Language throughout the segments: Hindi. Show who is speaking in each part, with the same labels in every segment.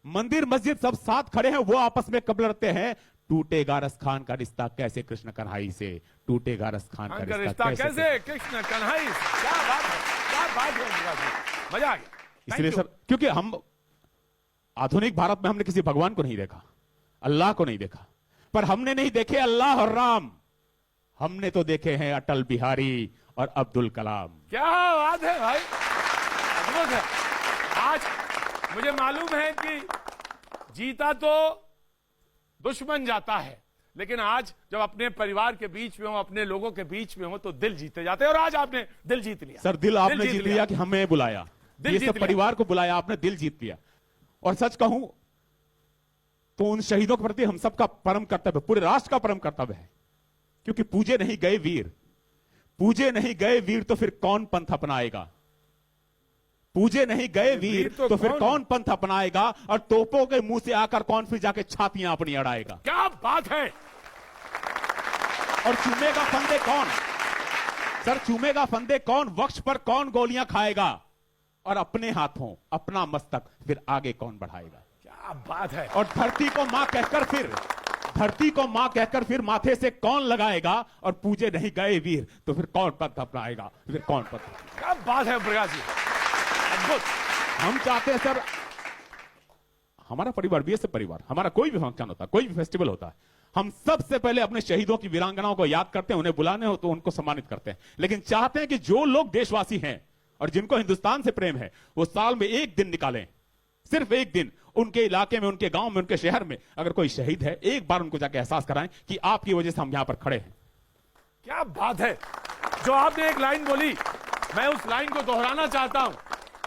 Speaker 1: मंदिर मस्जिद सब साथ खड़े हैं, वो आपस में कब लड़ते हैं? टूटेगा रस खान का रिश्ता कैसे कृष्ण कन्हई से, टूटेगा रस खान का रिश्ता कैसे
Speaker 2: कृष्ण कन्हई से। क्या बात है, क्या बात है, मजा आ गया।
Speaker 1: इसलिए सर, क्योंकि हम आधुनिक भारत में हमने किसी भगवान को नहीं देखा, अल्लाह को नहीं देखा, पर हमने नहीं देखे अल्लाह और राम, हमने तो देखे हैं अटल बिहारी और अब्दुल कलाम।
Speaker 2: क्या बात है भाई, अद्भुत है। आज मुझे मालूम है कि जीता तो दुश्मन जाता है, लेकिन आज जब अपने परिवार के बीच में हो, अपने लोगों के बीच में हो, तो दिल जीते जाते हैं। और आज आपने दिल जीत लिया
Speaker 1: सर, दिल आपने जीत लिया कि हमें बुलाया, ये सब परिवार को बुलाया आपने, दिल जीत लिया। और सच कहूं तो उन शहीदों के प्रति हम सबका परम कर्तव्य, पूरे राष्ट्र का परम कर्तव्य है, क्योंकि पूजे नहीं गए वीर, पूजे नहीं गए वीर तो फिर कौन पंथ अपनाएगा? पूजे नहीं गए वीर तो फिर कौन पंथ अपनाएगा? और तोपों के मुंह से आकर कौन फिर जाके छातियां अपनी अड़ाएगा?
Speaker 2: क्या बात है।
Speaker 1: और चूमेगा फंदे कौन? सर, चूमेगा फंदे कौन? वक्ष पर कौन गोलियां खाएगा? और अपने हाथों अपना मस्तक फिर आगे कौन बढ़ाएगा?
Speaker 2: क्या बात है।
Speaker 1: और धरती को मां कहकर फिर, धरती को मां कहकर फिर माथे से कौन लगाएगा? और पूजे नहीं गए वीर तो फिर कौन पंथ अपनाएगा? फिर कौन पंथ?
Speaker 2: क्या बात है प्रकाश जी, अद्भुत।
Speaker 1: हम चाहते हैं सर, हमारा परिवार बीएसएफ परिवार, हमारा कोई भी फंक्शन होता है, कोई भी फेस्टिवल होता है, हम सबसे पहले अपने शहीदों की वीरांगनाओं को याद करते हैं, उन्हें बुलाने हो तो उनको सम्मानित करते हैं, लेकिन चाहते हैं कि जो लोग देशवासी हैं और जिनको हिंदुस्तान से प्रेम है, वो साल में एक दिन निकालें, सिर्फ एक दिन, उनके इलाके में, उनके गांव में, उनके शहर में अगर कोई शहीद है, एक बार उनको जाके एहसास कराएं कि आपकी वजह से हम यहां पर खड़े हैं।
Speaker 2: क्या बात है। जो आपने एक लाइन बोली, मैं उस लाइन को दोहराना चाहता हूं।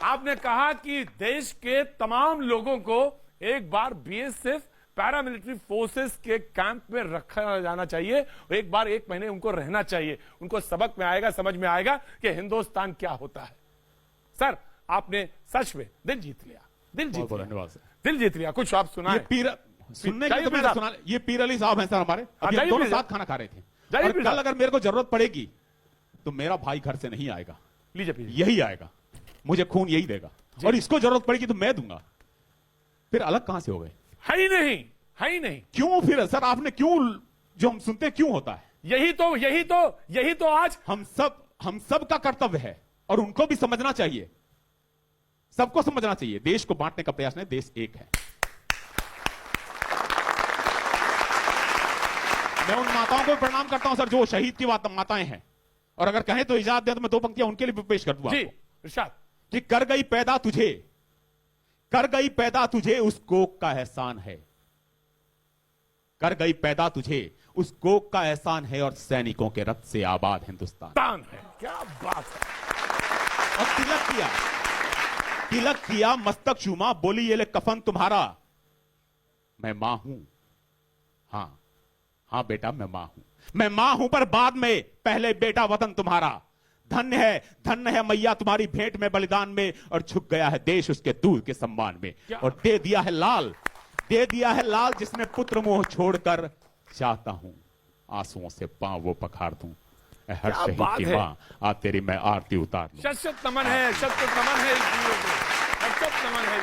Speaker 2: आपने कहा कि देश के तमाम लोगों को एक बार बीएसएफ पैरामिलिट्री फोर्सेस के कैंप में रखा जाना चाहिए, एक बार 1 महीने उनको रहना चाहिए, उनको सबक में आएगा, समझ में आएगा कि हिंदुस्तान क्या होता है। सर, आपने सच में दिल जीत लिया, दिल जीत लिया,
Speaker 1: धन्यवाद सर,
Speaker 2: दिल जीत लिया। कुछ आप सुनाए।
Speaker 1: सुनने के तो मैंने सुना, ये पीर अली साहब हैं सर हमारे, अभी हम दोनों साथ खाना खा रहे थे, और कल अगर मेरे को जरूरत पड़ेगी तो मेरा भाई घर से नहीं आएगा,
Speaker 2: लीजिए
Speaker 1: यही आएगा, मुझे खून यही देगा, और इसको जरूरत पड़ेगी तो मैं दूंगा। फिर अलग कहां से हो गए?
Speaker 2: है ही नहीं, है ही नहीं।
Speaker 1: क्यों फिर सर आपने क्यों, जो हम सुनते हैं क्यों होता है?
Speaker 2: यही तो आज
Speaker 1: हम सब का कर्तव्य है, और उनको भी समझना चाहिए, सबको समझना चाहिए, देश को बांटने का प्रयास नहीं, देश एक है। मैं उन माताओं को प्रणाम करता हूं सर जो शहीद की माताएं हैं, और अगर कहें तो इजाजत दें तो मैं 2 पंक्तियां उनके लिए भी पेश कर दूंगा कि कर गई पैदा तुझे, कर गई पैदा तुझे उस कोक का एहसान है, कर गई पैदा तुझे उस कोक का एहसान है, और सैनिकों के रक्त से आबाद हिंदुस्तान
Speaker 2: है। क्या बात है।
Speaker 1: और तिलक किया मस्तक चूमा, बोली ये ले कफन तुम्हारा, मैं मां हूं, हां बेटा मैं मां हूं, पर बाद में पहले बेटा वतन तुम्हारा, धन्य है मैया तुम्हारी भेंट में बलिदान में, और झुक गया है देश उसके दूध के सम्मान में, और दे दिया है लाल जिसने पुत्र मोह छोड़कर, चाहता हूं आंसुओं से पांव वो पखार दूं, हर शहीद की मां आ तेरी मैं आरती उतार लूं।
Speaker 2: शत नमन है, शत नमन है, शत नमन है।